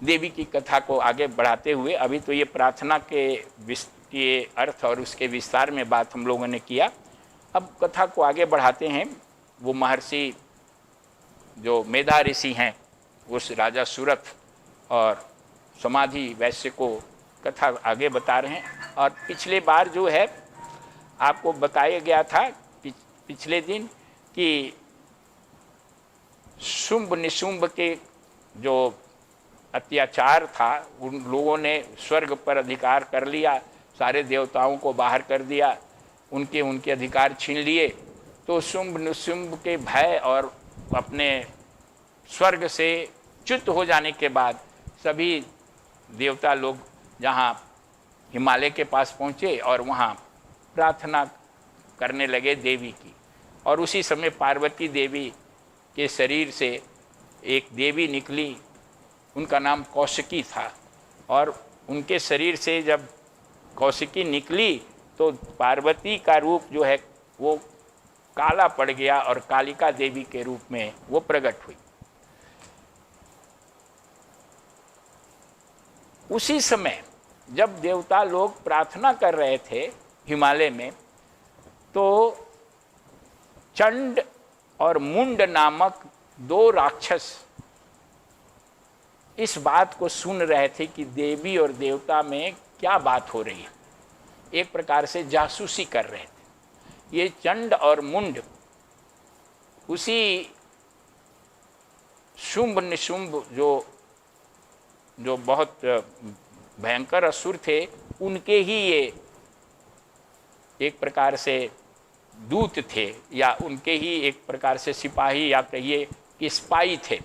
देवी की कथा को आगे बढ़ाते हुए, अभी तो ये प्रार्थना के अर्थ और उसके विस्तार में बात हम लोगों ने किया, अब कथा को आगे बढ़ाते हैं। वो महर्षि जो मेधा ऋषि हैं, उस राजा सूरथ और समाधि वैश्य को कथा आगे बता रहे हैं। और पिछले बार जो है आपको बताया गया था पिछले दिन कि शुंभ निशुंभ के जो अत्याचार था, उन लोगों ने स्वर्ग पर अधिकार कर लिया, सारे देवताओं को बाहर कर दिया, उनके अधिकार छीन लिए। तो शुंभ निशुंभ के भय और अपने स्वर्ग से च्युत हो जाने के बाद सभी देवता लोग जहाँ हिमालय के पास पहुँचे और वहाँ प्रार्थना करने लगे देवी की। और उसी समय पार्वती देवी के शरीर से एक देवी निकली, उनका नाम कौशिकी था। और उनके शरीर से जब कौशिकी निकली तो पार्वती का रूप जो है वो काला पड़ गया और कालिका देवी के रूप में वो प्रकट हुई। उसी समय जब देवता लोग प्रार्थना कर रहे थे हिमालय में, तो चंड और मुंड नामक दो राक्षस इस बात को सुन रहे थे कि देवी और देवता में क्या बात हो रही है। एक प्रकार से जासूसी कर रहे थे। ये चंड और मुंड उसी शुंभ निशुंभ जो बहुत भयंकर असुर थे, उनके ही ये एक प्रकार से दूत थे, या उनके ही एक प्रकार से सिपाही, या कहिए कि स्पाई थे।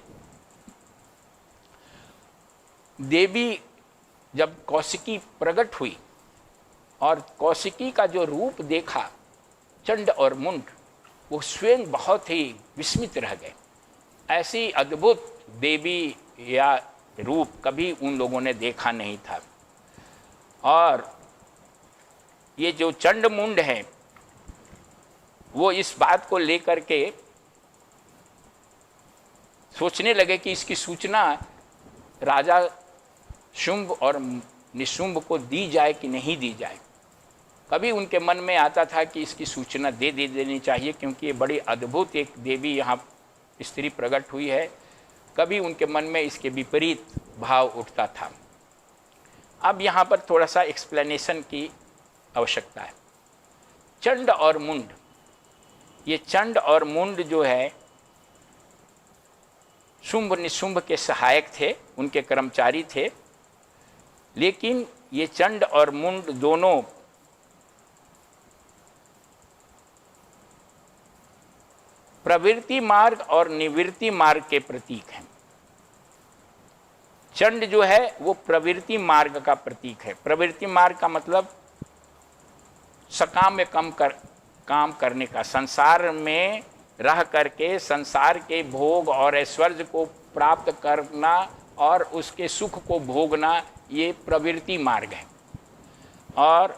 देवी जब कौशिकी प्रकट हुई और कौशिकी का जो रूप देखा चंड और मुंड, वो स्वयं बहुत ही विस्मित रह गए। ऐसी अद्भुत देवी या रूप कभी उन लोगों ने देखा नहीं था। और ये जो चंड मुंड हैं, वो इस बात को लेकर के सोचने लगे कि इसकी सूचना राजा शुंभ और निशुंभ को दी जाए कि नहीं दी जाए। कभी उनके मन में आता था कि इसकी सूचना दे देनी चाहिए, क्योंकि ये बड़ी अद्भुत एक देवी यहाँ स्त्री प्रकट हुई है। कभी उनके मन में इसके विपरीत भाव उठता था। अब यहाँ पर थोड़ा सा एक्सप्लेनेशन की आवश्यकता है। चंड और मुंड, ये चंड और मुंड जो है शुंभ निशुंभ के सहायक थे, उनके कर्मचारी थे। लेकिन ये चंड और मुंड दोनों प्रवृत्ति मार्ग और निवृत्ति मार्ग के प्रतीक हैं। चंड जो है वो प्रवृत्ति मार्ग का प्रतीक है। प्रवृत्ति मार्ग का मतलब सकाम में काम करने का, संसार में रह करके संसार के भोग और ऐश्वर्य को प्राप्त करना और उसके सुख को भोगना, ये प्रवृत्ति मार्ग है। और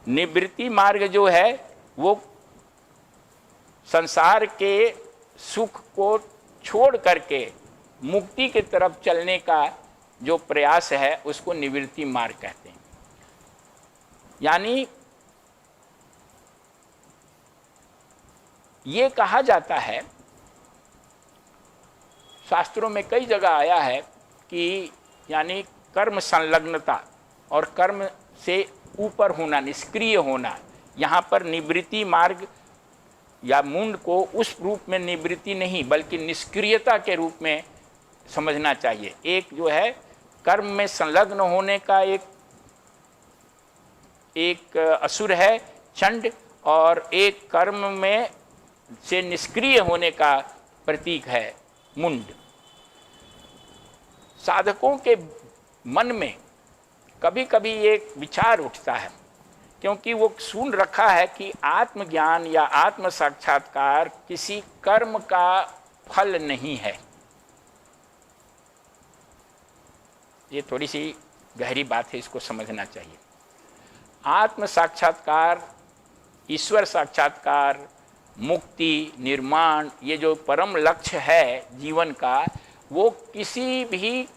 निवृत्ति मार्ग जो है वो संसार के सुख को छोड़ करके मुक्ति की तरफ चलने का जो प्रयास है उसको निवृत्ति मार्ग कहते हैं। यानी ये कहा जाता है, शास्त्रों में कई जगह आया है कि यानी कर्म संलग्नता और कर्म से ऊपर होना, निष्क्रिय होना। यहाँ पर निवृत्ति मार्ग या मुंड को उस रूप में निवृत्ति नहीं बल्कि निष्क्रियता के रूप में समझना चाहिए। एक जो है कर्म में संलग्न होने का एक असुर है चंड, और एक कर्म में से निष्क्रिय होने का प्रतीक है मुंड। साधकों के मन में कभी कभी एक विचार उठता है, क्योंकि वो सुन रखा है कि आत्मज्ञान या आत्म साक्षात्कार किसी कर्म का फल नहीं है। ये थोड़ी सी गहरी बात है, इसको समझना चाहिए। आत्म साक्षात्कार, ईश्वर साक्षात्कार, मुक्ति, निर्माण, ये जो परम लक्ष्य है जीवन का, वो किसी भी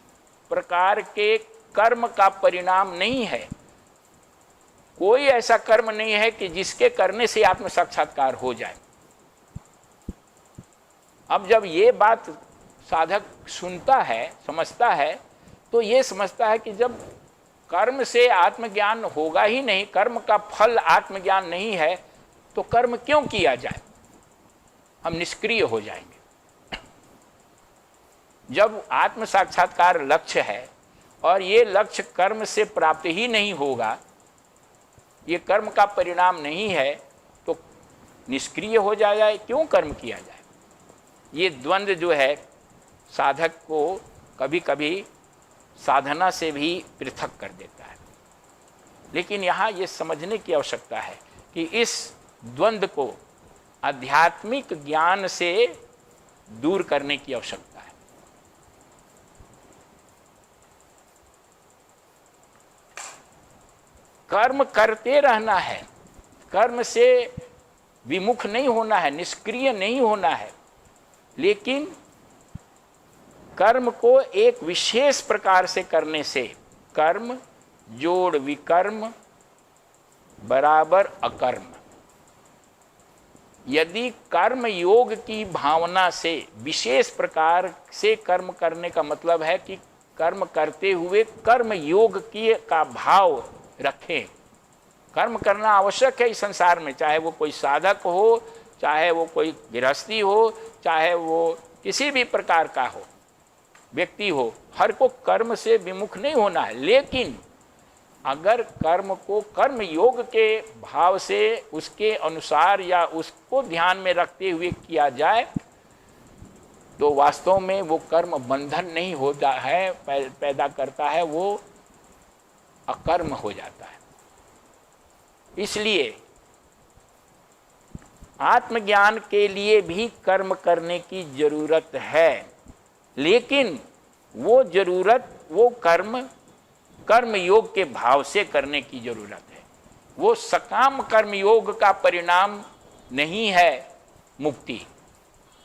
प्रकार के कर्म का परिणाम नहीं है। कोई ऐसा कर्म नहीं है कि जिसके करने से आत्म साक्षात्कार हो जाए। अब जब ये बात साधक सुनता है, समझता है, तो ये समझता है कि जब कर्म से आत्मज्ञान होगा ही नहीं, कर्म का फल आत्मज्ञान नहीं है, तो कर्म क्यों किया जाए, हम निष्क्रिय हो जाएंगे। जब आत्म साक्षात्कार लक्ष्य है और ये लक्ष्य कर्म से प्राप्त ही नहीं होगा, ये कर्म का परिणाम नहीं है, तो निष्क्रिय हो जाए, क्यों कर्म किया जाए। ये द्वंद्व जो है साधक को कभी कभी साधना से भी पृथक कर देता है। लेकिन यहाँ ये समझने की आवश्यकता है कि इस द्वंद्व को आध्यात्मिक ज्ञान से दूर करने की आवश्यकता है। कर्म करते रहना है, कर्म से विमुख नहीं होना है, निष्क्रिय नहीं होना है, लेकिन कर्म को एक विशेष प्रकार से करने से कर्म जोड़ विकर्म बराबर अकर्म। यदि कर्म योग की भावना से विशेष प्रकार से कर्म करने का मतलब है कि कर्म करते हुए कर्म योग की का भाव रखें। कर्म करना आवश्यक है इस संसार में, चाहे वो कोई साधक हो, चाहे वो कोई गृहस्थी हो, चाहे वो किसी भी प्रकार का हो व्यक्ति हो, हर को कर्म से विमुख नहीं होना है। लेकिन अगर कर्म को कर्म योग के भाव से उसके अनुसार या उसको ध्यान में रखते हुए किया जाए तो वास्तव में वो कर्म बंधन नहीं होता है, पैदा करता है, वो अकर्म हो जाता है। इसलिए आत्मज्ञान के लिए भी कर्म करने की जरूरत है, लेकिन वो जरूरत, वो कर्म योग के भाव से करने की जरूरत है। वो सकाम कर्म योग का परिणाम नहीं है मुक्ति।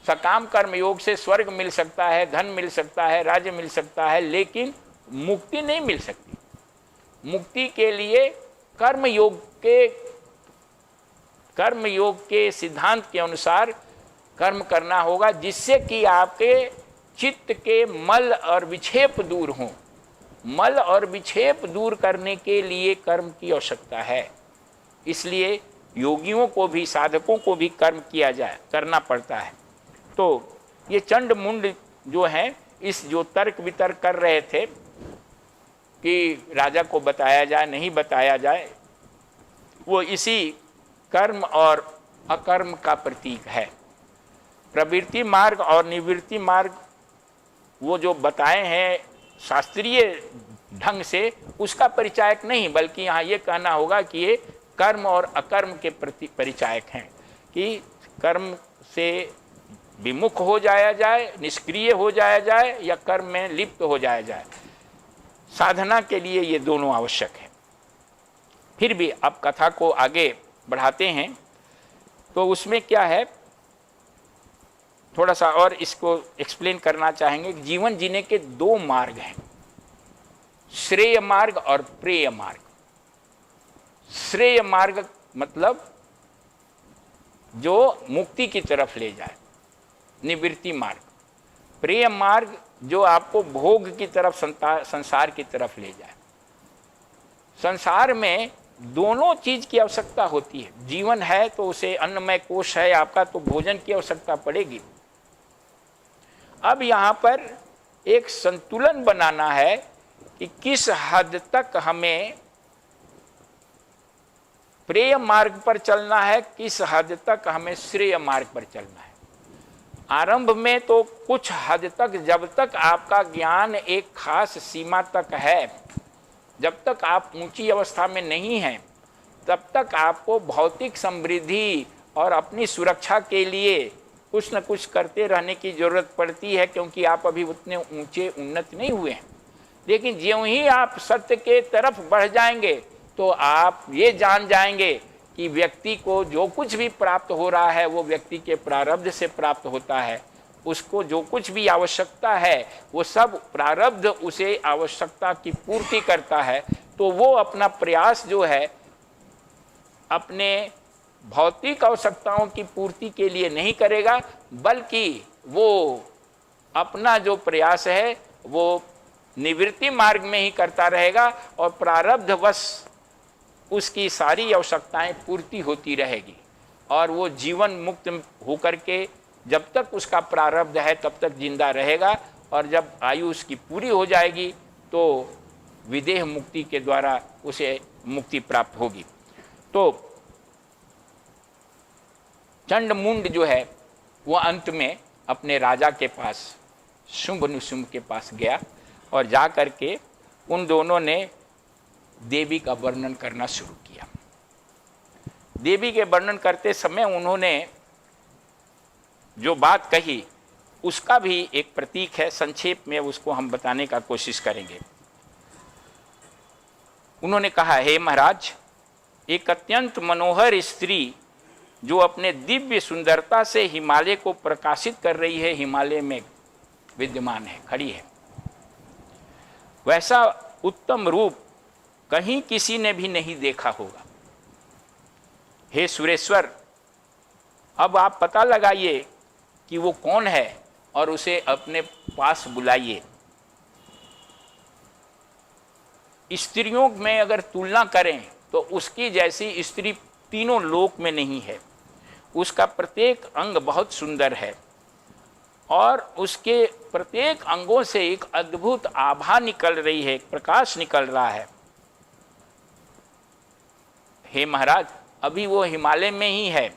सकाम कर्म योग से स्वर्ग मिल सकता है, धन मिल सकता है, राज्य मिल सकता है, लेकिन मुक्ति नहीं मिल सकती। मुक्ति के लिए कर्म योग के सिद्धांत के अनुसार कर्म करना होगा, जिससे कि आपके चित्त के मल और विक्षेप दूर हों। मल और विक्षेप दूर करने के लिए कर्म की आवश्यकता है। इसलिए योगियों को भी, साधकों को भी कर्म करना पड़ता है। तो ये चंड मुंड जो हैं, इस जो तर्क वितर्क कर रहे थे कि राजा को बताया जाए नहीं बताया जाए, वो इसी कर्म और अकर्म का प्रतीक है। प्रवृत्ति मार्ग और निवृत्ति मार्ग वो जो बताए हैं शास्त्रीय ढंग से, उसका परिचायक नहीं, बल्कि यहाँ ये कहना होगा कि ये कर्म और अकर्म के प्रति परिचायक हैं, कि कर्म से विमुख हो जाया जाए, निष्क्रिय हो जाया जाए, या कर्म में लिप्त हो जाया जाए। साधना के लिए ये दोनों आवश्यक है। फिर भी अब कथा को आगे बढ़ाते हैं, तो उसमें क्या है, थोड़ा सा और इसको एक्सप्लेन करना चाहेंगे। जीवन जीने के दो मार्ग हैं, श्रेय मार्ग और प्रेय मार्ग। श्रेय मार्ग मतलब जो मुक्ति की तरफ ले जाए, निवृत्ति मार्ग। प्रेय मार्ग जो आपको भोग की तरफ, संसार की तरफ ले जाए। संसार में दोनों चीज की आवश्यकता होती है। जीवन है तो उसे अन्नमय कोश है आपका, तो भोजन की आवश्यकता पड़ेगी। अब यहाँ पर एक संतुलन बनाना है कि किस हद तक हमें प्रेय मार्ग पर चलना है, किस हद तक हमें श्रेय मार्ग पर चलना है। आरंभ में तो कुछ हद तक, जब तक आपका ज्ञान एक खास सीमा तक है, जब तक आप ऊंची अवस्था में नहीं हैं, तब तक आपको भौतिक समृद्धि और अपनी सुरक्षा के लिए कुछ न कुछ करते रहने की जरूरत पड़ती है, क्योंकि आप अभी उतने ऊंचे उन्नत नहीं हुए हैं। लेकिन ज्यों ही आप सत्य के तरफ बढ़ जाएंगे तो आप ये जान जाएंगे कि व्यक्ति को जो कुछ भी प्राप्त हो रहा है वो व्यक्ति के प्रारब्ध से प्राप्त होता है। उसको जो कुछ भी आवश्यकता है वो सब प्रारब्ध उसे आवश्यकता की पूर्ति करता है, तो वो अपना प्रयास जो है अपने भौतिक आवश्यकताओं की पूर्ति के लिए नहीं करेगा, बल्कि वो अपना जो प्रयास है वो निवृत्ति मार्ग में ही करता रहेगा और प्रारब्धवश उसकी सारी आवश्यकताएं पूर्ति होती रहेगी और वो जीवन मुक्त होकर के जब तक उसका प्रारब्ध है तब तक जिंदा रहेगा, और जब आयु उसकी पूरी हो जाएगी तो विदेह मुक्ति के द्वारा उसे मुक्ति प्राप्त होगी। तो चंडमुंड जो है वो अंत में अपने राजा के पास शुंभ निशुंभ के पास गया और जा कर के उन दोनों ने देवी का वर्णन करना शुरू किया। देवी के वर्णन करते समय उन्होंने जो बात कही उसका भी एक प्रतीक है, संक्षेप में उसको हम बताने का कोशिश करेंगे। उन्होंने कहा, हे महाराज, एक अत्यंत मनोहर स्त्री जो अपने दिव्य सुंदरता से हिमालय को प्रकाशित कर रही है, हिमालय में विद्यमान है, खड़ी है, वैसा उत्तम रूप कहीं किसी ने भी नहीं देखा होगा। हे सुरेश्वर, अब आप पता लगाइए कि वो कौन है और उसे अपने पास बुलाइए। स्त्रियों में अगर तुलना करें तो उसकी जैसी स्त्री तीनों लोक में नहीं है। उसका प्रत्येक अंग बहुत सुंदर है और उसके प्रत्येक अंगों से एक अद्भुत आभा निकल रही है, एक प्रकाश निकल रहा है। हे महाराज, अभी वो हिमालय में ही है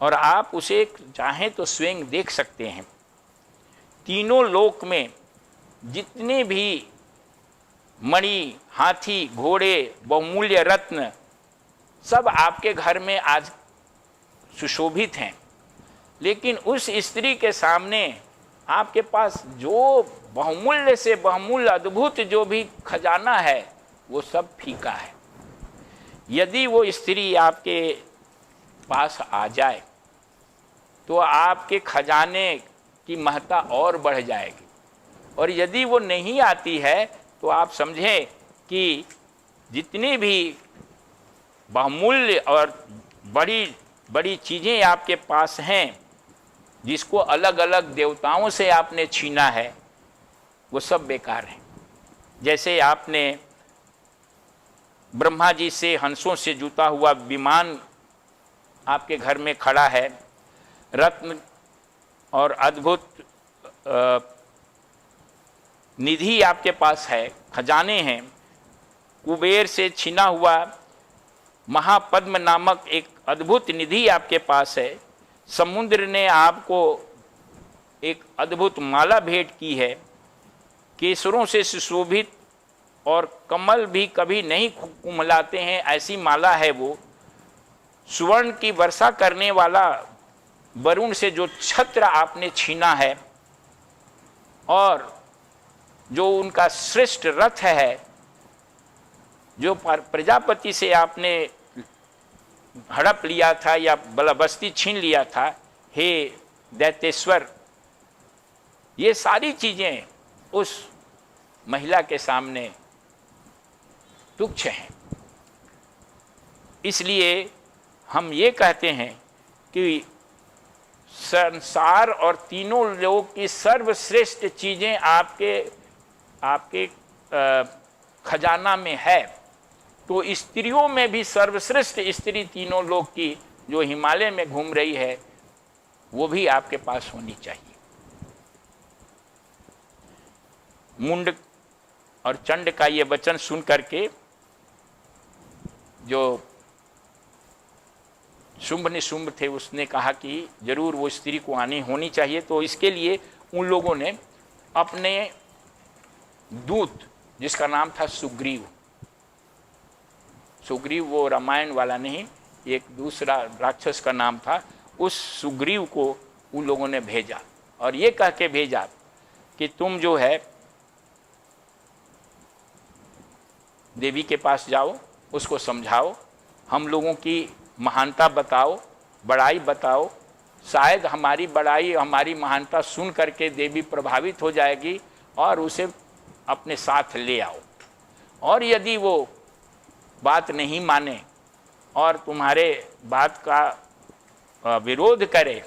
और आप उसे चाहें तो स्वयं देख सकते हैं। तीनों लोक में जितने भी मणि, हाथी, घोड़े, बहुमूल्य रत्न सब आपके घर में आज सुशोभित हैं, लेकिन उस स्त्री के सामने आपके पास जो बहुमूल्य से बहुमूल्य अद्भुत जो भी खजाना है वो सब फीका है। यदि वो स्त्री आपके पास आ जाए तो आपके खजाने की महत्ता और बढ़ जाएगी, और यदि वो नहीं आती है तो आप समझें कि जितनी भी बहुमूल्य और बड़ी बड़ी चीज़ें आपके पास हैं, जिसको अलग अलग देवताओं से आपने छीना है, वो सब बेकार है। जैसे आपने ब्रह्मा जी से हंसों से जुता हुआ विमान आपके घर में खड़ा है, रत्न और अद्भुत निधि आपके पास है, खजाने हैं, कुबेर से छीना हुआ महापद्म नामक एक अद्भुत निधि आपके पास है, समुद्र ने आपको एक अद्भुत माला भेंट की है, केसरों से सुशोभित और कमल भी कभी नहीं कुमलाते हैं ऐसी माला है वो, सुवर्ण की वर्षा करने वाला वरुण से जो छत्र आपने छीना है, और जो उनका श्रेष्ठ रथ है जो प्रजापति से आपने हड़प लिया था या बलबस्ती छीन लिया था, हे दैतेश्वर, ये सारी चीजें उस महिला के सामने तुच्छ हैं। इसलिए हम ये कहते हैं कि संसार और तीनों लोक की सर्वश्रेष्ठ चीजें आपके खजाना में है, तो स्त्रियों में भी सर्वश्रेष्ठ स्त्री तीनों लोक की जो हिमालय में घूम रही है वो भी आपके पास होनी चाहिए। मुंड और चंड का ये वचन सुन करके जो शुंभ निशुंभ थे उसने कहा कि जरूर वो स्त्री को आनी होनी चाहिए। तो इसके लिए उन लोगों ने अपने दूत, जिसका नाम था सुग्रीव, सुग्रीव वो रामायण वाला नहीं, एक दूसरा राक्षस का नाम था, उस सुग्रीव को उन लोगों ने भेजा और ये कह के भेजा कि तुम जो है देवी के पास जाओ, उसको समझाओ, हम लोगों की महानता बताओ, बड़ाई बताओ, शायद हमारी बड़ाई, हमारी महानता सुन करके देवी प्रभावित हो जाएगी और उसे अपने साथ ले आओ। और यदि वो बात नहीं माने और तुम्हारे बात का विरोध करे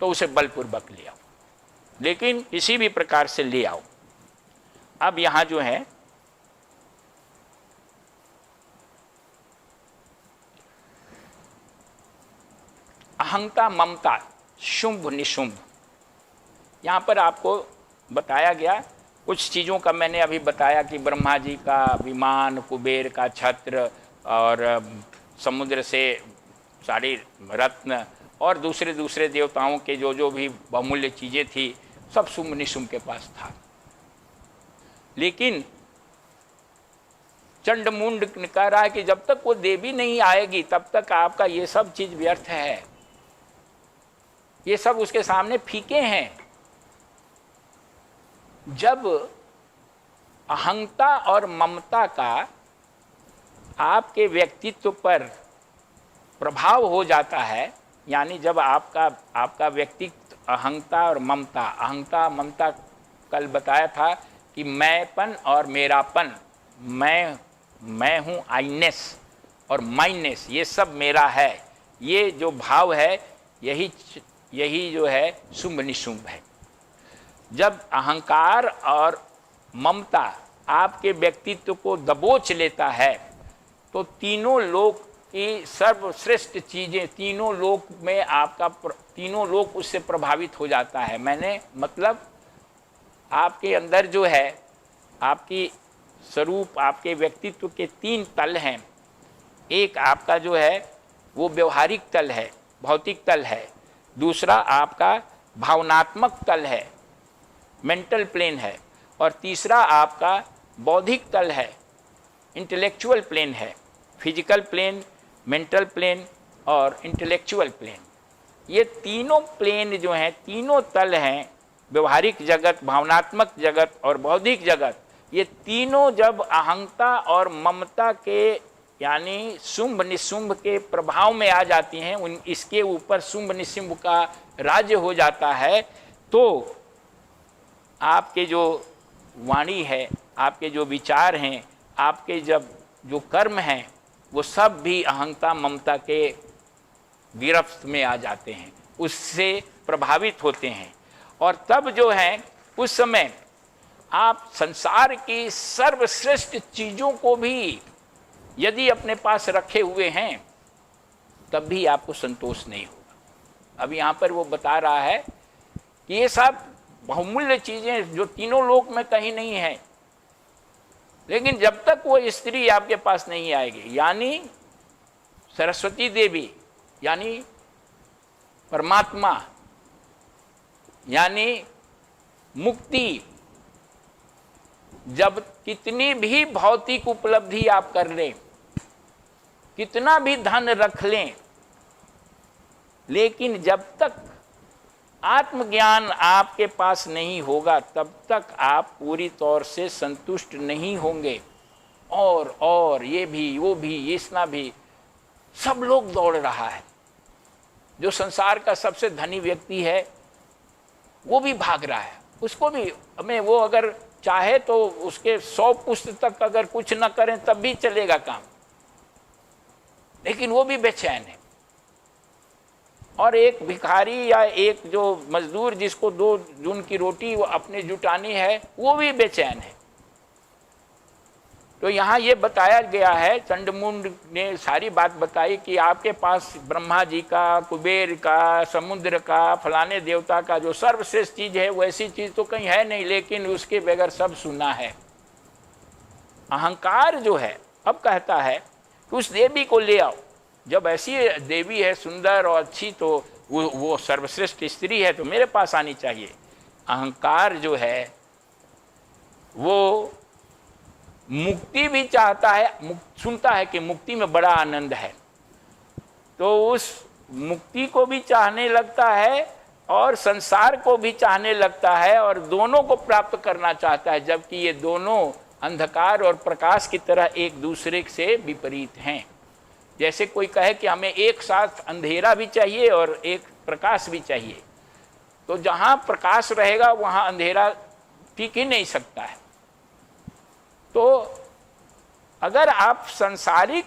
तो उसे बलपूर्वक ले आओ, लेकिन किसी भी प्रकार से ले आओ। अब यहाँ जो है अहंता ममता शुंभ निशुंभ, यहाँ पर आपको बताया गया कुछ चीज़ों का। मैंने अभी बताया कि ब्रह्मा जी का विमान, कुबेर का छत्र और समुद्र से सारी रत्न और दूसरे दूसरे देवताओं के जो जो भी बहुमूल्य चीज़ें थी, सब शुंभ निशुंभ के पास था। लेकिन चंडमुंड कह रहा है कि जब तक वो देवी नहीं आएगी तब तक आपका ये सब चीज़ व्यर्थ है, ये सब उसके सामने फीके हैं। जब अहंता और ममता का आपके व्यक्तित्व पर प्रभाव हो जाता है, यानी जब आपका व्यक्तित्व अहंता और ममता, अहंता ममता कल बताया था कि मैंपन और मेरापन, मैं हूँ, आईनेस और माइनेस, ये सब मेरा है, ये जो भाव है यही जो है शुंभ निशुंभ है। जब अहंकार और ममता आपके व्यक्तित्व को दबोच लेता है तो तीनों लोक की सर्वश्रेष्ठ चीज़ें, तीनों लोक में तीनों लोक उससे प्रभावित हो जाता है। मैंने मतलब आपके अंदर जो है आपकी स्वरूप, आपके व्यक्तित्व के 3 तल हैं। एक आपका जो है वो व्यवहारिक तल है, भौतिक तल है। दूसरा आपका भावनात्मक तल है, मेंटल प्लेन है। और तीसरा आपका बौद्धिक तल है, इंटेलेक्चुअल प्लेन है। फिजिकल प्लेन, मेंटल प्लेन और इंटेलेक्चुअल प्लेन, ये तीनों प्लेन जो हैं, तीनों तल हैं, व्यवहारिक जगत, भावनात्मक जगत और बौद्धिक जगत, ये तीनों जब अहंता और ममता के यानी शुंभ निशुंभ के प्रभाव में आ जाती हैं, इसके ऊपर शुंभ निशुंभ का राज्य हो जाता है, तो आपके जो वाणी है, आपके जो विचार हैं, आपके जो कर्म हैं, वो सब भी अहंता ममता के गिरफ्त में आ जाते हैं, उससे प्रभावित होते हैं। और तब जो है उस समय आप संसार की सर्वश्रेष्ठ चीज़ों को भी यदि अपने पास रखे हुए हैं तब भी आपको संतोष नहीं होगा। अब यहाँ पर वो बता रहा है कि ये सब बहुमूल्य चीज़ें जो तीनों लोक में कहीं नहीं है, लेकिन जब तक वो स्त्री आपके पास नहीं आएगी, यानी सरस्वती देवी, यानी परमात्मा, यानी मुक्ति, जब कितनी भी भौतिक उपलब्धि आप कर लें, कितना भी धन रख लें, लेकिन जब तक आत्मज्ञान आपके पास नहीं होगा तब तक आप पूरी तौर से संतुष्ट नहीं होंगे। और ये भी, वो भी, इतना भी, सब लोग दौड़ रहा है। जो संसार का सबसे धनी व्यक्ति है वो भी भाग रहा है, उसको भी हमें, वो अगर चाहे तो उसके 100 पुस्त तक अगर कुछ न करें तब भी चलेगा काम, लेकिन वो भी बेचैन है। और एक भिखारी या एक जो मजदूर जिसको 2 जून की रोटी वो अपने जुटानी है, वो भी बेचैन है। तो यहाँ ये बताया गया है, चंडमुंड ने सारी बात बताई कि आपके पास ब्रह्मा जी का, कुबेर का, समुद्र का, फलाने देवता का जो सर्वश्रेष्ठ चीज़ है वैसी चीज़ तो कहीं है नहीं, लेकिन उसके बगैर सब सुना है। अहंकार जो है अब कहता है कि उस देवी को ले आओ। जब ऐसी देवी है सुंदर और अच्छी, तो वो सर्वश्रेष्ठ स्त्री है तो मेरे पास आनी चाहिए। अहंकार जो है वो मुक्ति भी चाहता है, सुनता है कि मुक्ति में बड़ा आनंद है, तो उस मुक्ति को भी चाहने लगता है और संसार को भी चाहने लगता है, और दोनों को प्राप्त करना चाहता है, जबकि ये दोनों अंधकार और प्रकाश की तरह एक दूसरे से विपरीत हैं। जैसे कोई कहे कि हमें एक साथ अंधेरा भी चाहिए और एक प्रकाश भी चाहिए, तो जहां प्रकाश रहेगा वहां अंधेरा टिक ही नहीं सकता है। तो अगर आप सांसारिक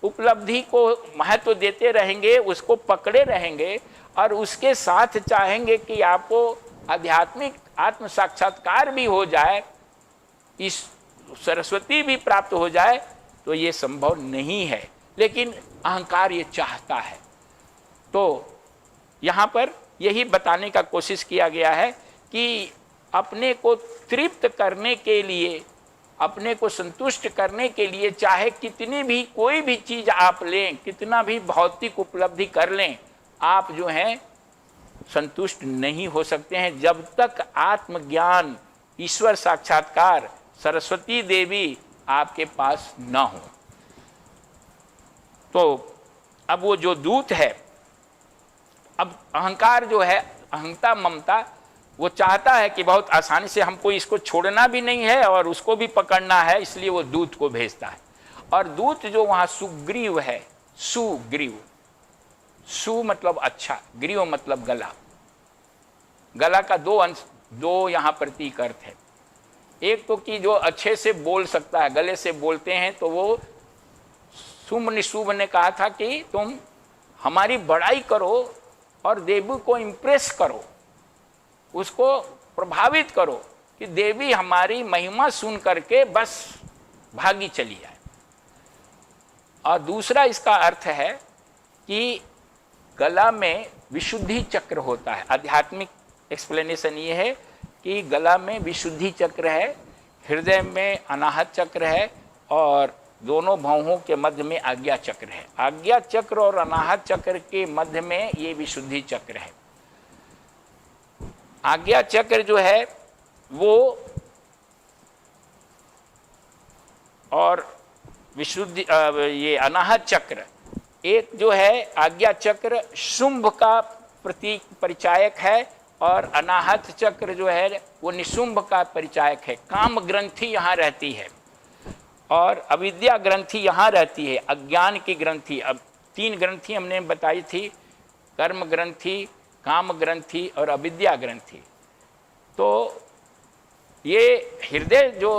उपलब्धि को महत्व देते रहेंगे, उसको पकड़े रहेंगे और उसके साथ चाहेंगे कि आपको आध्यात्मिक आत्म साक्षात्कार भी हो जाए, इस सरस्वती भी प्राप्त हो जाए, तो ये संभव नहीं है। लेकिन अहंकार ये चाहता है। तो यहाँ पर यही बताने का कोशिश किया गया है कि अपने को तृप्त करने के लिए, अपने को संतुष्ट करने के लिए चाहे कितनी भी कोई भी चीज आप लें, कितना भी भौतिक उपलब्धि कर लें, आप जो हैं संतुष्ट नहीं हो सकते हैं जब तक आत्मज्ञान, ईश्वर साक्षात्कार, सरस्वती देवी आपके पास न हो। तो अब वो जो दूत है, अब अहंकार जो है, अहंता ममता, वो चाहता है कि बहुत आसानी से हमको इसको छोड़ना भी नहीं है और उसको भी पकड़ना है, इसलिए वो दूत को भेजता है। और दूत जो वहां सुग्रीव है, सुग्रीव, सु मतलब अच्छा, ग्रीव मतलब गला। गला का दो यहां प्रतीक अर्थ है। एक तो कि जो अच्छे से बोल सकता है, गले से बोलते हैं, तो वो शुंभ निशुंभ ने कहा था कि तुम हमारी बड़ाई करो और देवी को इंप्रेस करो, उसको प्रभावित करो कि देवी हमारी महिमा सुन करके बस भागी चली जाए। और दूसरा इसका अर्थ है कि गला में विशुद्धि चक्र होता है। आध्यात्मिक एक्सप्लेनेशन ये है कि गला में विशुद्धि चक्र है, हृदय में अनाहत चक्र है और दोनों भौहों के मध्य में आज्ञा चक्र है। आज्ञा चक्र और अनाहत चक्र के मध्य में ये विशुद्धि चक्र है। आज्ञा चक्र जो है वो और विशुद्धि ये अनाहत चक्र, एक जो है आज्ञा चक्र शुंभ का प्रतीक परिचायक है और अनाहत चक्र जो है वो निशुंभ का परिचायक है। काम ग्रंथि यहाँ रहती है और अविद्या ग्रंथि यहाँ रहती है, अज्ञान की ग्रंथि। अब 3 ग्रंथि हमने बताई थी, कर्म ग्रंथि, काम ग्रंथि और अविद्या ग्रंथि। तो ये हृदय जो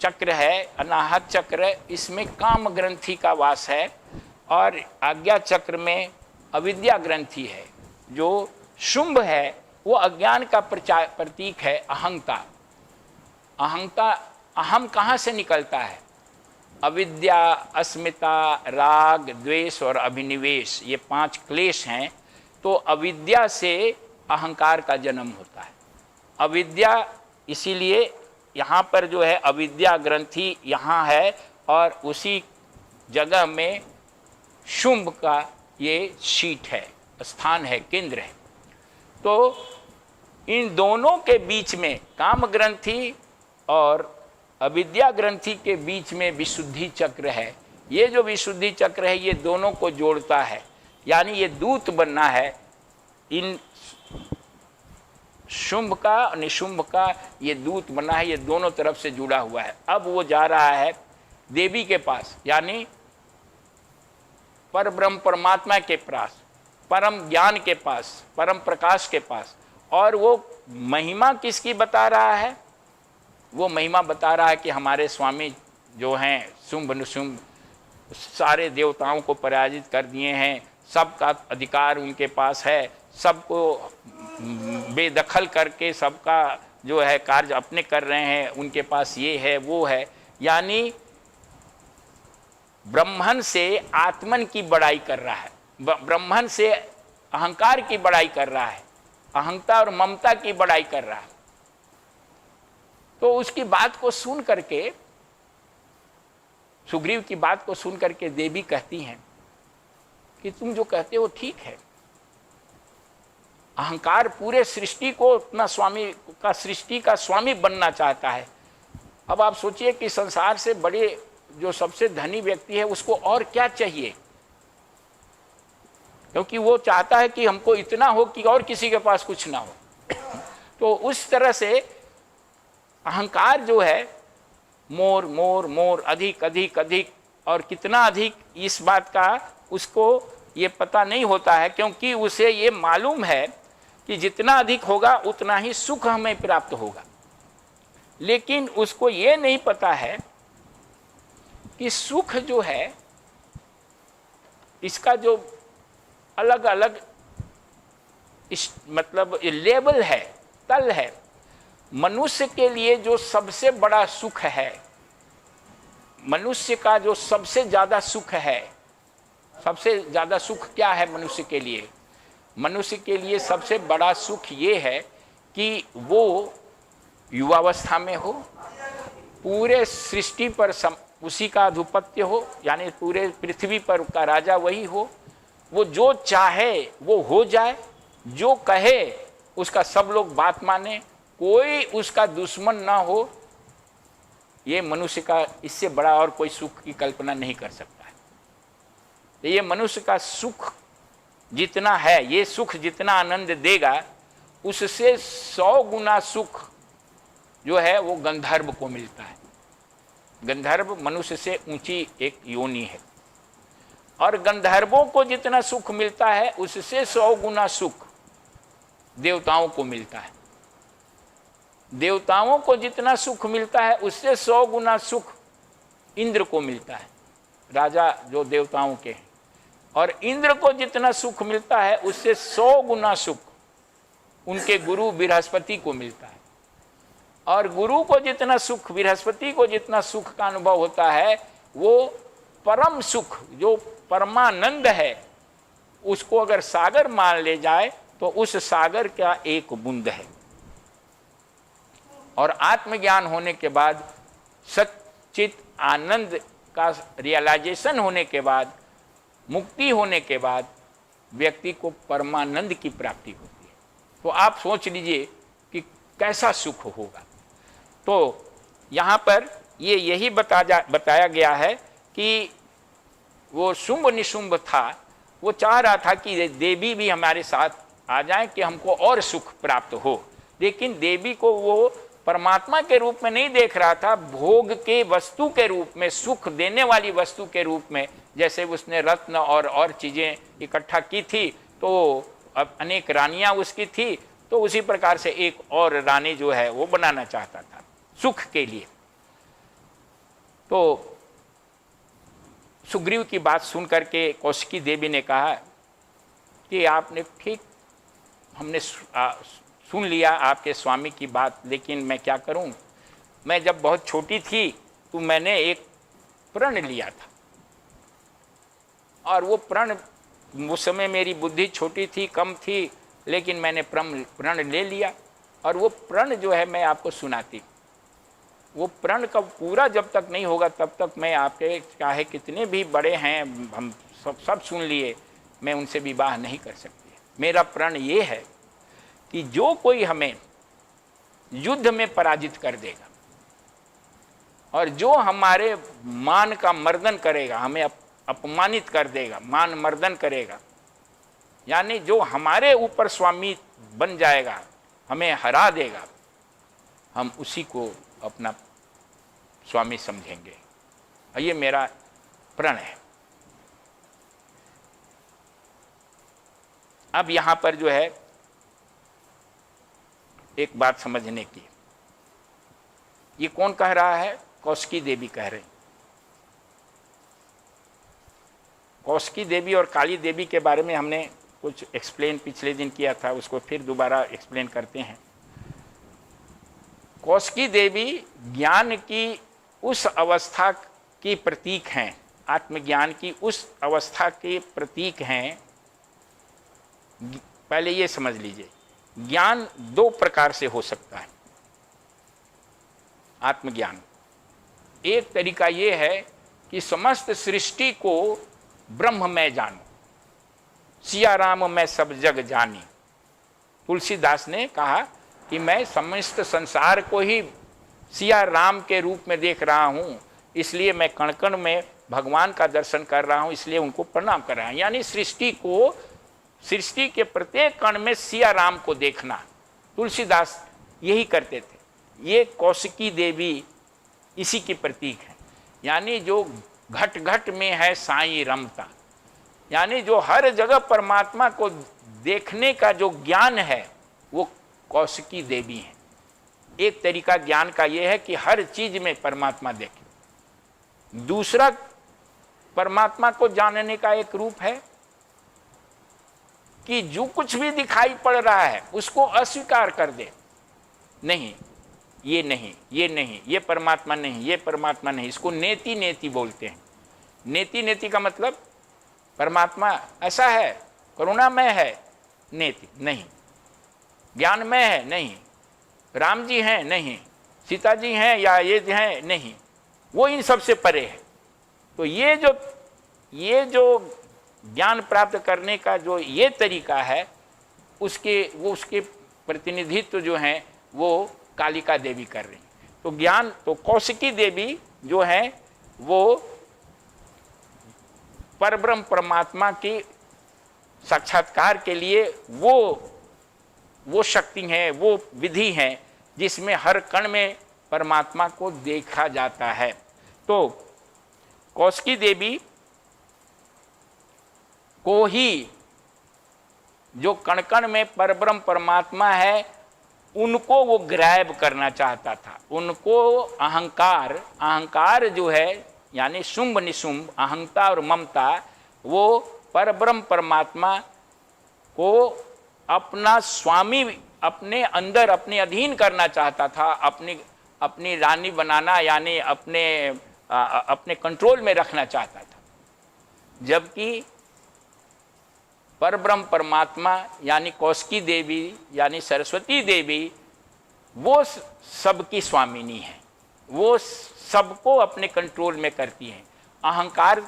चक्र है, अनाहत चक्र, इसमें काम ग्रंथि का वास है और आज्ञा चक्र में अविद्या ग्रंथि है। जो शुंभ है वो अज्ञान का प्रतीक है, अहंता। अहंता, अहम कहाँ से निकलता है? अविद्या, अस्मिता, राग, द्वेष और अभिनिवेश, ये 5 क्लेश हैं। तो अविद्या से अहंकार का जन्म होता है। अविद्या, इसीलिए यहाँ पर जो है अविद्या ग्रंथि यहाँ है और उसी जगह में शुंभ का ये सीट है, स्थान है, केंद्र है। तो इन दोनों के बीच में, काम ग्रंथि और अविद्या ग्रंथि के बीच में विशुद्धि चक्र है। ये जो विशुद्धि चक्र है ये दोनों को जोड़ता है, यानी ये दूत बनना है। इन शुंभ का और निशुंभ का ये दूत बना है, ये दोनों तरफ से जुड़ा हुआ है। अब वो जा रहा है देवी के पास, यानी पर ब्रह्म परमात्मा के पास, परम ज्ञान के पास, परम प्रकाश के पास। और वो महिमा किसकी बता रहा है? वो महिमा बता रहा है कि हमारे स्वामी जो हैं शुंभ निशुंभ सारे देवताओं को पराजित कर दिए हैं, सबका अधिकार उनके पास है, सबको बेदखल करके सबका जो है कार्य अपने कर रहे हैं, उनके पास ये है वो है। यानी ब्रह्मन से आत्मन की बड़ाई कर रहा है, ब्रह्मन से अहंकार की बड़ाई कर रहा है, अहंता और ममता की बड़ाई कर रहा है। तो उसकी बात को सुन करके, सुग्रीव की बात को सुन करके देवी कहती हैं कि तुम जो कहते हो ठीक है। अहंकार पूरे सृष्टि को अपना स्वामी का, सृष्टि का स्वामी बनना चाहता है। अब आप सोचिए कि संसार से बड़े जो सबसे धनी व्यक्ति है उसको और क्या चाहिए, क्योंकि वो चाहता है कि हमको इतना हो कि और किसी के पास कुछ ना हो। तो उस तरह से अहंकार जो है, मोर मोर मोर, अधिक अधिक अधिक, और कितना अधिक इस बात का उसको ये पता नहीं होता है, क्योंकि उसे ये मालूम है कि जितना अधिक होगा उतना ही सुख हमें प्राप्त होगा। लेकिन उसको ये नहीं पता है कि सुख जो है इसका जो अलग अलग मतलब लेवल है, तल है। मनुष्य के लिए जो सबसे बड़ा सुख है, मनुष्य का जो सबसे ज्यादा सुख है, सबसे ज्यादा सुख क्या है मनुष्य के लिए? मनुष्य के लिए सबसे बड़ा सुख ये है कि वो युवावस्था में हो, पूरे सृष्टि पर उसी का आधिपत्य हो, यानी पूरे पृथ्वी पर का राजा वही हो, वो जो चाहे वो हो जाए, जो कहे उसका सब लोग बात माने, कोई उसका दुश्मन ना हो। ये मनुष्य का, इससे बड़ा और कोई सुख की कल्पना नहीं कर सकता है। तो ये मनुष्य का सुख जितना है, ये सुख जितना आनंद देगा, उससे 100 गुना सुख जो है वो गंधर्व को मिलता है। गंधर्व मनुष्य से ऊंची एक योनि है, और गंधर्वों को जितना सुख मिलता है उससे 100 गुना सुख देवताओं को मिलता है। देवताओं को जितना सुख मिलता है उससे 100 गुना सुख इंद्र को मिलता है, राजा जो देवताओं के हैं। और इंद्र को जितना सुख मिलता है उससे 100 गुना सुख उनके गुरु बृहस्पति को मिलता है। और गुरु को जितना सुख, बृहस्पति को जितना सुख का अनुभव होता है, वो परम सुख जो परमानंद है, उसको अगर सागर मान ले जाए तो उस सागर का एक बूंद है। और आत्मज्ञान होने के बाद, सच्चित आनंद का रियलाइजेशन होने के बाद, मुक्ति होने के बाद व्यक्ति को परमानंद की प्राप्ति होती है। तो आप सोच लीजिए कि कैसा सुख होगा। तो यहाँ पर ये यही बताया गया है कि वो शुंभ निशुंभ था, वो चाह रहा था कि देवी भी हमारे साथ आ जाए कि हमको और सुख प्राप्त हो। लेकिन देवी को वो परमात्मा के रूप में नहीं देख रहा था, भोग के वस्तु के रूप में, सुख देने वाली वस्तु के रूप में। जैसे उसने रत्न और चीज़ें इकट्ठा की थी, तो अब अनेक रानियां उसकी थी, तो उसी प्रकार से एक और रानी जो है वो बनाना चाहता था सुख के लिए। तो सुग्रीव की बात सुन करके कौशिकी देवी ने कहा कि आपने ठीक, हमने सुन लिया आपके स्वामी की बात, लेकिन मैं क्या करूं? मैं जब बहुत छोटी थी तो मैंने एक प्रण लिया था, और वो प्रण, उस समय मेरी बुद्धि छोटी थी, कम थी, लेकिन मैंने प्रण ले लिया। और वो प्रण जो है मैं आपको सुनाती, वो प्रण का पूरा जब तक नहीं होगा तब तक मैं आपके, चाहे कितने भी बड़े हैं, हम सब सुन लिए, मैं उनसे विवाह नहीं कर सकती। मेरा प्रण ये है कि जो कोई हमें युद्ध में पराजित कर देगा और जो हमारे मान का मर्दन करेगा, हमें अपमानित कर देगा, मान मर्दन करेगा, यानी जो हमारे ऊपर स्वामी बन जाएगा, हमें हरा देगा, हम उसी को अपना स्वामी समझेंगे। और ये मेरा प्रण है। अब यहां पर जो है एक बात समझने की, ये कौन कह रहा है? कौशिकी देवी कह रही। कौशिकी देवी और काली देवी के बारे में हमने कुछ एक्सप्लेन पिछले दिन किया था, उसको फिर दोबारा एक्सप्लेन करते हैं। कौशिकी देवी ज्ञान की उस अवस्था की प्रतीक हैं, आत्मज्ञान की उस अवस्था के प्रतीक हैं। पहले ये समझ लीजिए, ज्ञान 2 प्रकार से हो सकता है। आत्मज्ञान, एक तरीका ये है कि समस्त सृष्टि को ब्रह्म में जानो, सिया राम मैं सब जग जानी। तुलसीदास ने कहा कि मैं समस्त संसार को ही सिया राम के रूप में देख रहा हूँ, इसलिए मैं कण कण में भगवान का दर्शन कर रहा हूँ, इसलिए उनको प्रणाम कर रहा हूँ। यानी सृष्टि के प्रत्येक कण में सिया राम को देखना, तुलसीदास यही करते थे। ये कौशिकी देवी इसी की प्रतीक है। यानी जो घट घट में है साईं रमता। यानी जो हर जगह परमात्मा को देखने का जो ज्ञान है वो कौशिकी देवी है। एक तरीका ज्ञान का यह है कि हर चीज में परमात्मा देखे। दूसरा परमात्मा को जानने का एक रूप है कि जो कुछ भी दिखाई पड़ रहा है उसको अस्वीकार कर दे। नहीं, ये नहीं, ये नहीं, ये परमात्मा नहीं, ये परमात्मा नहीं। इसको नेति नेति बोलते हैं। नेति नेति का मतलब परमात्मा ऐसा है, करुणामय है, नेति नहीं। ज्ञानमय है, नहीं। राम जी हैं, नहीं। सीता जी हैं या ये हैं, नहीं। वो इन सबसे परे है। तो ये जो ज्ञान प्राप्त करने का जो ये तरीका है, उसके प्रतिनिधित्व जो हैं वो कालिका देवी कर रही। तो ज्ञान, तो कौशिकी देवी जो है वो परब्रह्म परमात्मा की साक्षात्कार के लिए वो शक्ति है, वो विधि है जिसमें हर कण में परमात्मा को देखा जाता है। तो कौशिकी देवी को ही जो कण कण में परब्रह्म परमात्मा है उनको वो ग्रैब करना चाहता था। उनको अहंकार जो है, यानी शुंभ निशुंभ, अहंता और ममता, वो परब्रह्म परमात्मा को अपना स्वामी, अपने अंदर, अपने अधीन करना चाहता था, अपनी रानी बनाना, यानी अपने कंट्रोल में रखना चाहता था। जबकि परब्रह्म परमात्मा यानी कौशिकी देवी यानी सरस्वती देवी वो सबकी स्वामिनी है, वो सबको अपने कंट्रोल में करती हैं। अहंकार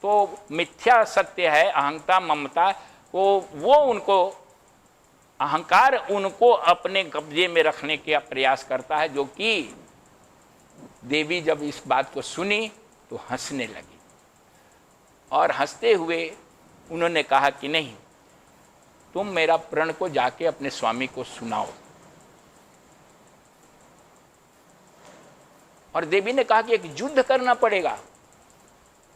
तो मिथ्या सत्य है, अहंता ममता वो उनको, अहंकार उनको अपने कब्जे में रखने का प्रयास करता है। जो कि देवी जब इस बात को सुनी तो हंसने लगी और हंसते हुए उन्होंने कहा कि नहीं, तुम मेरा प्रण को जाके अपने स्वामी को सुनाओ। और देवी ने कहा कि एक युद्ध करना पड़ेगा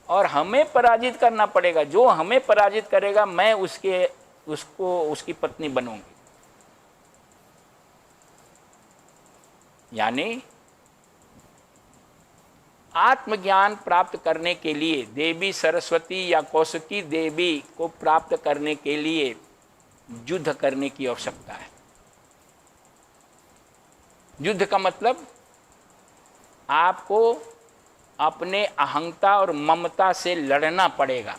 और हमें पराजित करना पड़ेगा। जो हमें पराजित करेगा मैं उसकी पत्नी बनूंगी। यानी आत्मज्ञान प्राप्त करने के लिए, देवी सरस्वती या कौशिकी देवी को प्राप्त करने के लिए युद्ध करने की आवश्यकता है। युद्ध का मतलब आपको अपने अहंता और ममता से लड़ना पड़ेगा।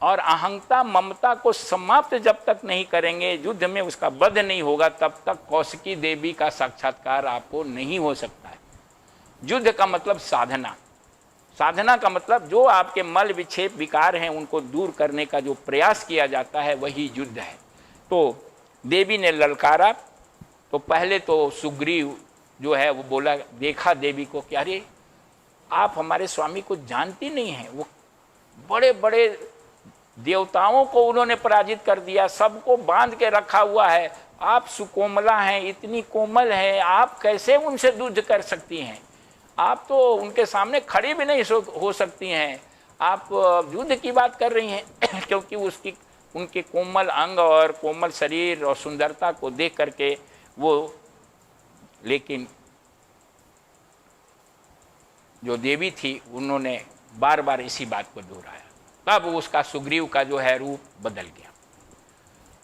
और अहंता ममता को समाप्त जब तक नहीं करेंगे, युद्ध में उसका वध नहीं होगा, तब तक कौशिकी देवी का साक्षात्कार आपको नहीं हो सकता है। युद्ध का मतलब साधना, साधना का मतलब जो आपके मल विक्षेप विकार हैं उनको दूर करने का जो प्रयास किया जाता है वही युद्ध है। तो देवी ने ललकारा। तो पहले तो सुग्रीव जो है वो बोला, देखा देवी को कि अरे आप हमारे स्वामी को जानती नहीं हैं, वो बड़े बड़े देवताओं को उन्होंने पराजित कर दिया, सबको बांध के रखा हुआ है। आप सुकोमला हैं, इतनी कोमल हैं, आप कैसे उनसे युद्ध कर सकती हैं? आप तो उनके सामने खड़ी भी नहीं हो सकती हैं, आप युद्ध की बात कर रही हैं। क्योंकि उनके कोमल अंग और कोमल शरीर और सुंदरता को देख करके वो, लेकिन जो देवी थी उन्होंने बार बार इसी बात को दोहराया। तब उसका, सुग्रीव का जो है रूप बदल गया।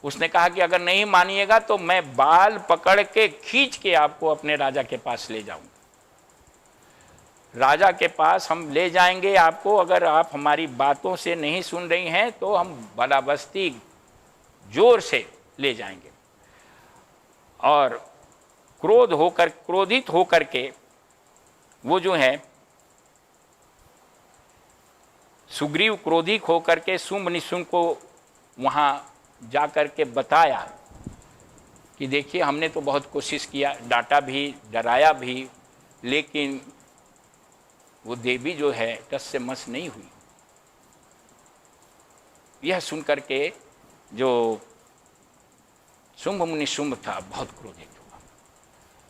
उसने कहा कि अगर नहीं मानिएगा तो मैं बाल पकड़ के खींच के आपको अपने राजा के पास ले जाऊंगा। राजा के पास हम ले जाएंगे आपको, अगर आप हमारी बातों से नहीं सुन रही हैं तो हम बलाबस्ती जोर से ले जाएंगे। और क्रोधित होकर के वो जो है, सुग्रीव क्रोधित होकर के शुंभ निशुंभ को वहाँ जाकर के बताया कि देखिए हमने तो बहुत कोशिश किया, डांटा भी, डराया भी, लेकिन वो देवी जो है टस से मस नहीं हुई। यह सुनकर के जो शुंभ निशुंभ था बहुत क्रोधित हुआ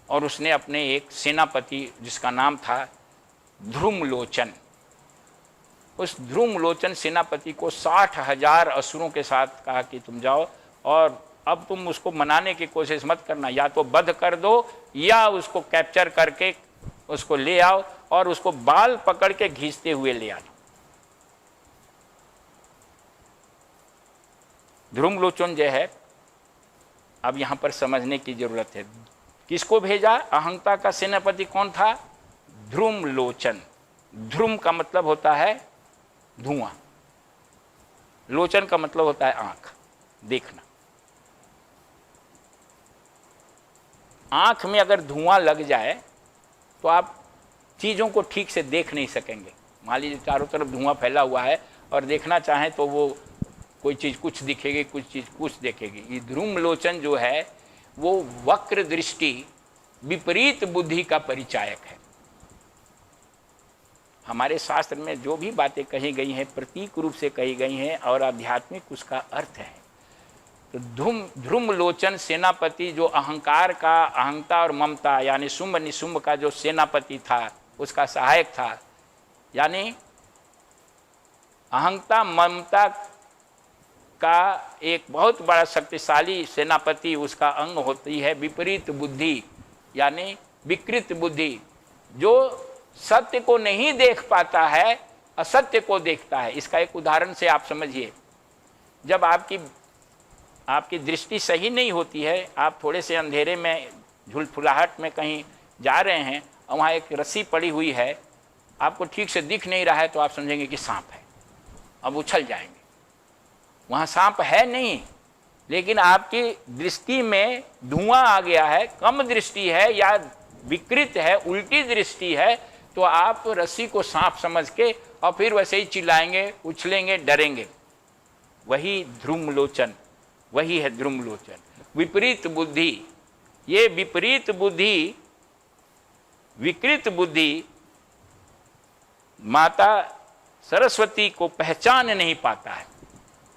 और उसने अपने एक सेनापति जिसका नाम था ध्रुमलोचन, उस ध्रुम लोचन सेनापति को 60,000 असुरों के साथ कहा कि तुम जाओ और अब तुम उसको मनाने की कोशिश मत करना, या तो वध कर दो या उसको कैप्चर करके उसको ले आओ और उसको बाल पकड़ के घींचते हुए ले आना। ध्रुम लोचन जो है, अब यहां पर समझने की जरूरत है। किसको भेजा? अहंता का सेनापति कौन था? ध्रुम लोचन। ध्रुम का मतलब होता है धुआं, लोचन का मतलब होता है आंख, देखना। आंख में अगर धुआं लग जाए तो आप चीज़ों को ठीक से देख नहीं सकेंगे। मान लीजिए चारों तरफ धुआं फैला हुआ है और देखना चाहें तो वो कोई चीज़ कुछ दिखेगी, कुछ चीज़ कुछ देखेगी। ये ध्रुम लोचन जो है वो वक्र दृष्टि, विपरीत बुद्धि का परिचायक है। हमारे शास्त्र में जो भी बातें कही गई हैं प्रतीक रूप से कही गई हैं और आध्यात्मिक उसका अर्थ है। तो ध्रुम लोचन सेनापति जो अहंकार का, अहंता और ममता यानी शुंभ निशुंभ का जो सेनापति था, उसका सहायक था, यानी अहंता ममता का एक बहुत बड़ा शक्तिशाली सेनापति, उसका अंग होती है विपरीत बुद्धि यानी विकृत बुद्धि, जो सत्य को नहीं देख पाता है, असत्य को देखता है। इसका एक उदाहरण से आप समझिए। जब आपकी दृष्टि सही नहीं होती है, आप थोड़े से अंधेरे में झुलफुलाहट में कहीं जा रहे हैं और वहाँ एक रस्सी पड़ी हुई है, आपको ठीक से दिख नहीं रहा है, तो आप समझेंगे कि सांप है, अब उछल जाएंगे। वहाँ सांप है नहीं, लेकिन आपकी दृष्टि में धुआं आ गया है, कम दृष्टि है या विकृत है, उल्टी दृष्टि है, तो आप रस्सी को सांप समझ के और फिर वैसे ही चिल्लाएंगे, उछलेंगे, डरेंगे। वही ध्रुम लोचन, वही है ध्रुम लोचन, विपरीत बुद्धि। ये विपरीत बुद्धि, विकृत बुद्धि माता सरस्वती को पहचान नहीं पाता है।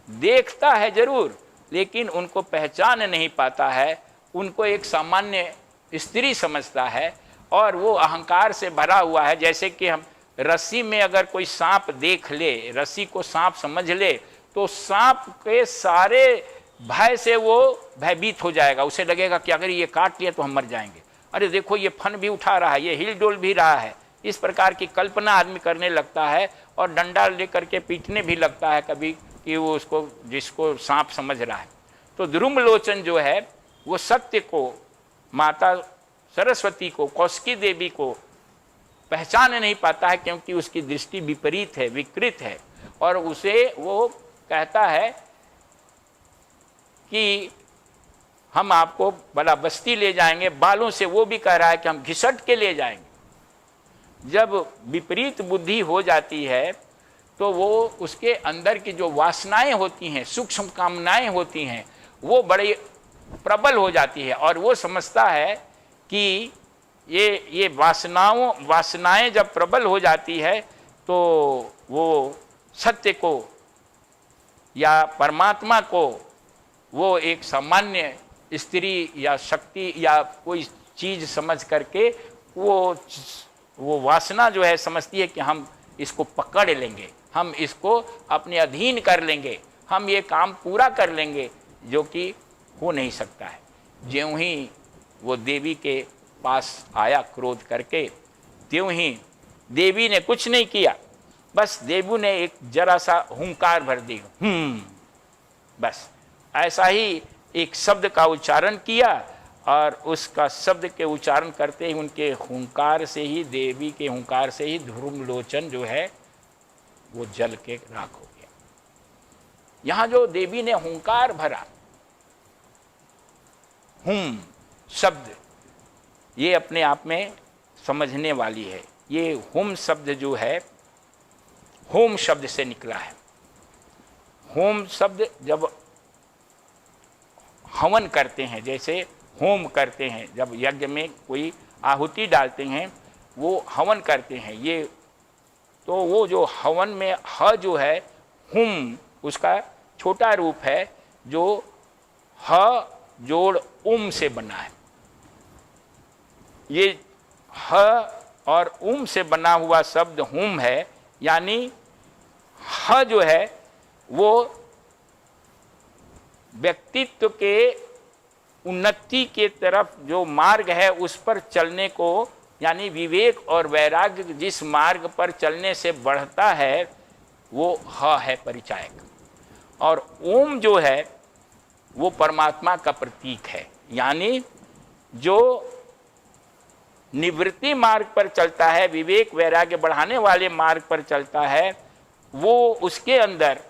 देखता है जरूर, लेकिन उनको पहचान नहीं पाता है। उनको एक सामान्य स्त्री समझता है और वो अहंकार से भरा हुआ है। जैसे कि हम रस्सी में अगर कोई सांप देख ले, रस्सी को सांप समझ ले, तो सांप के सारे भय से वो भयभीत हो जाएगा। उसे लगेगा कि अगर ये काट लिया तो हम मर जाएंगे। अरे देखो ये फन भी उठा रहा है, ये हिल डोल भी रहा है। इस प्रकार की कल्पना आदमी करने लगता है और डंडा लेकर के पीटने भी लगता है कभी, कि वो उसको, जिसको सांप समझ रहा है। तो ध्रुम लोचन जो है वो सत्य को, माता सरस्वती को, कौशिकी देवी को पहचान नहीं पाता है, क्योंकि उसकी दृष्टि विपरीत है, विकृत है। और उसे वो कहता है कि हम आपको बड़ा बस्ती ले जाएंगे, बालों से वो भी कह रहा है कि हम घिसट के ले जाएंगे। जब विपरीत बुद्धि हो जाती है तो वो उसके अंदर की जो वासनाएं होती हैं, सूक्ष्म कामनाएं होती हैं, वो बड़ी प्रबल हो जाती है और वो समझता है कि ये वासनाएं जब प्रबल हो जाती है तो वो सत्य को या परमात्मा को वो एक सामान्य स्त्री या शक्ति या कोई चीज समझ करके वो वासना जो है समझती है कि हम इसको पकड़ लेंगे, हम इसको अपने अधीन कर लेंगे, हम ये काम पूरा कर लेंगे, जो कि हो नहीं सकता है। ज्यों ही वो देवी के पास आया क्रोध करके, त्यों ही देवी ने कुछ नहीं किया, बस देवी ने एक जरा सा हुंकार भर दी, बस ऐसा ही एक शब्द का उच्चारण किया और उसका शब्द के उच्चारण करते ही उनके हुंकार से ही, देवी के हुंकार से ही ध्रुम लोचन जो है वो जल के राख हो गया। यहां जो देवी ने हुंकार भरा, शब्द, ये अपने आप में समझने वाली है। ये हुम शब्द जो है होम शब्द से निकला है। होम शब्द जब हवन करते हैं, जैसे होम करते हैं, जब यज्ञ में कोई आहुति डालते हैं वो हवन करते हैं। ये तो वो जो हवन में ह जो है हुम, उसका छोटा रूप है जो ह जोड़ से बना है। ये ह और से बना हुआ शब्द हुम है, यानी ह जो है वो व्यक्तित्व के उन्नति के तरफ जो मार्ग है उस पर चलने को, यानी विवेक और वैराग्य जिस मार्ग पर चलने से बढ़ता है वो ह है परिचायक। और ओम जो है वो परमात्मा का प्रतीक है, यानी जो निवृत्ति मार्ग पर चलता है, विवेक वैराग्य बढ़ाने वाले मार्ग पर चलता है, वो उसके अंदर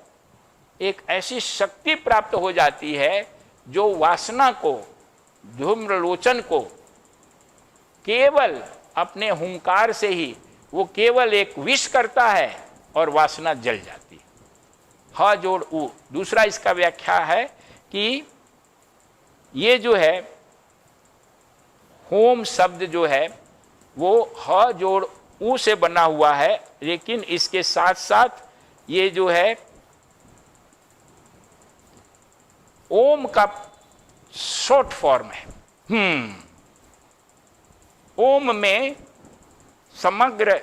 एक ऐसी शक्ति प्राप्त हो जाती है जो वासना को, धूम्रलोचन को केवल अपने हुंकार से ही वो केवल एक विष करता है और वासना जल जाती है। ह जोड़ उ। दूसरा इसका व्याख्या है कि ये जो है होम शब्द जो है वो ह जोड़ उ से बना हुआ है, लेकिन इसके साथ साथ ये जो है ओम का शॉर्ट फॉर्म है। ओम में समग्र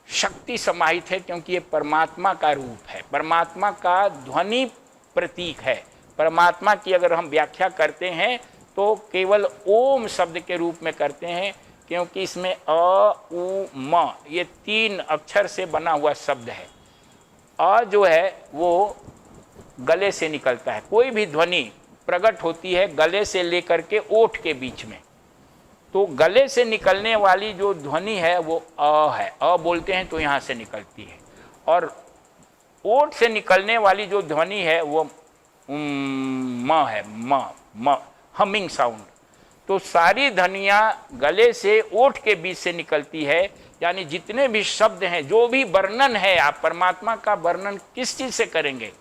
शक्ति समाहित है, क्योंकि ये परमात्मा का रूप है, परमात्मा का ध्वनि प्रतीक है। परमात्मा की अगर हम व्याख्या करते हैं तो केवल ओम शब्द के रूप में करते हैं, क्योंकि इसमें अ उ म ये 3 अक्षर से बना हुआ शब्द है। अ जो है वो गले से निकलता है, कोई भी ध्वनि प्रकट होती है गले से लेकर के ओठ के बीच में, तो गले से निकलने वाली जो ध्वनि है वो अ है, अ बोलते हैं तो यहाँ से निकलती है। और ओठ से निकलने वाली जो ध्वनि है वो म है, म हमिंग साउंड। तो सारी ध्वनियाँ गले से ओठ के बीच से निकलती है, यानी जितने भी शब्द हैं, जो भी वर्णन है, आप परमात्मा का वर्णन किस चीज़ से करेंगे?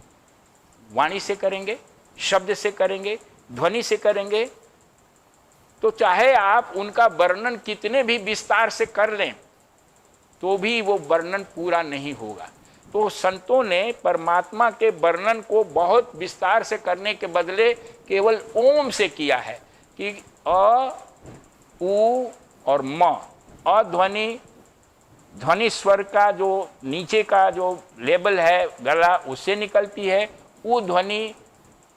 वाणी से करेंगे, शब्द से करेंगे, ध्वनि से करेंगे। तो चाहे आप उनका वर्णन कितने भी विस्तार से कर लें तो भी वो वर्णन पूरा नहीं होगा। तो संतों ने परमात्मा के वर्णन को बहुत विस्तार से करने के बदले केवल ओम से किया है कि अ उ और म। अ ध्वनि स्वर का जो नीचे का जो लेबल है गला, उससे निकलती है। उ ध्वनि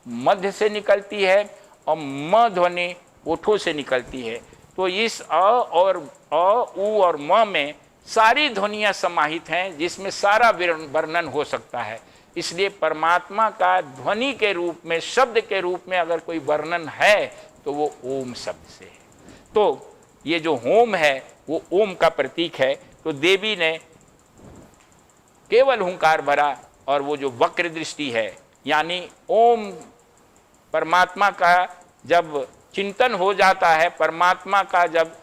मध्य से निकलती है और म ध्वनि ओठों से निकलती है। तो इस अ और अ उ और म में सारी ध्वनियाँ समाहित हैं, जिसमें सारा वर्णन हो सकता है। इसलिए परमात्मा का ध्वनि के रूप में, शब्द के रूप में अगर कोई वर्णन है तो वो ओम शब्द से है। तो ये जो होम है वो ओम का प्रतीक है। तो देवी ने केवल हुंकार भरा और वो जो वक्र दृष्टि है, यानी ओम परमात्मा का जब चिंतन हो जाता है, परमात्मा का जब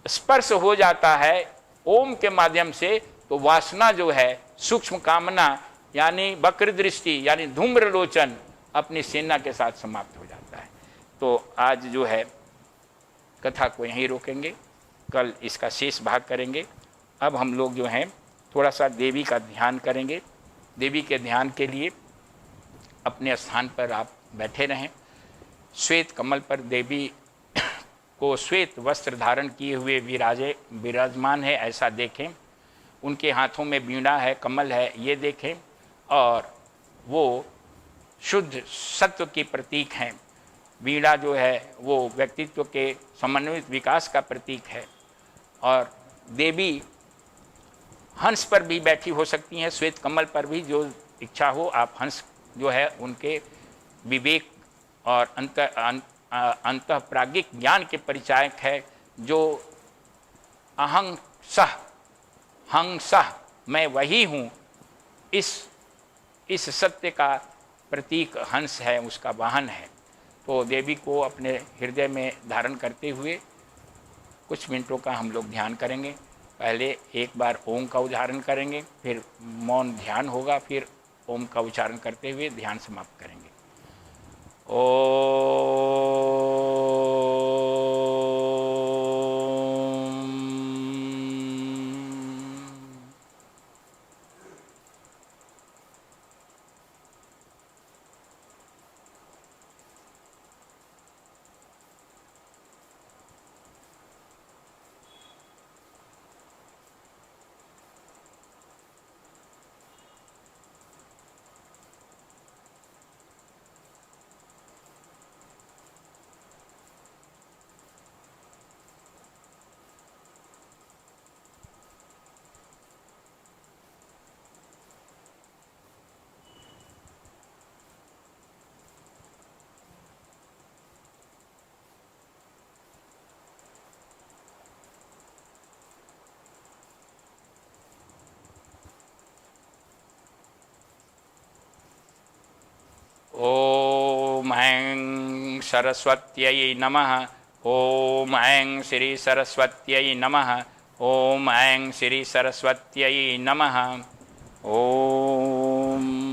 स्पर्श हो जाता है ओम के माध्यम से, तो वासना जो है, सूक्ष्म कामना यानी वक्र दृष्टि यानी धूम्रलोचन अपनी सेना के साथ समाप्त हो जाता है। तो आज जो है कथा को यहीं रोकेंगे, कल इसका शेष भाग करेंगे। अब हम लोग जो हैं थोड़ा सा देवी का ध्यान करेंगे। देवी के ध्यान के लिए अपने स्थान पर आप बैठे रहें। श्वेत कमल पर देवी को श्वेत वस्त्र धारण किए हुए विराजमान है ऐसा देखें। उनके हाथों में वीणा है, कमल है, ये देखें। और वो शुद्ध सत्व की प्रतीक हैं। वीणा जो है वो व्यक्तित्व के समन्वित विकास का प्रतीक है। और देवी हंस पर भी बैठी हो सकती हैं, श्वेत कमल पर भी, जो इच्छा हो आप हंस जो है उनके विवेक और अंतःप्राज्ञिक ज्ञान के परिचायक है, जो अहं सह हंग सह मैं वही हूँ, इस सत्य का प्रतीक हंस है, उसका वाहन है। तो देवी को अपने हृदय में धारण करते हुए कुछ मिनटों का हम लोग ध्यान करेंगे। पहले एक बार ओम का उच्चारण करेंगे, फिर मौन ध्यान होगा, फिर ओम का उच्चारण करते हुए ध्यान समाप्त करेंगे। ओम ऐं सरस्वत्यै नमः। ओम ऐं श्री सरस्वत्यै नमः। ओम ऐं श्री सरस्वत्यै नमः। ओम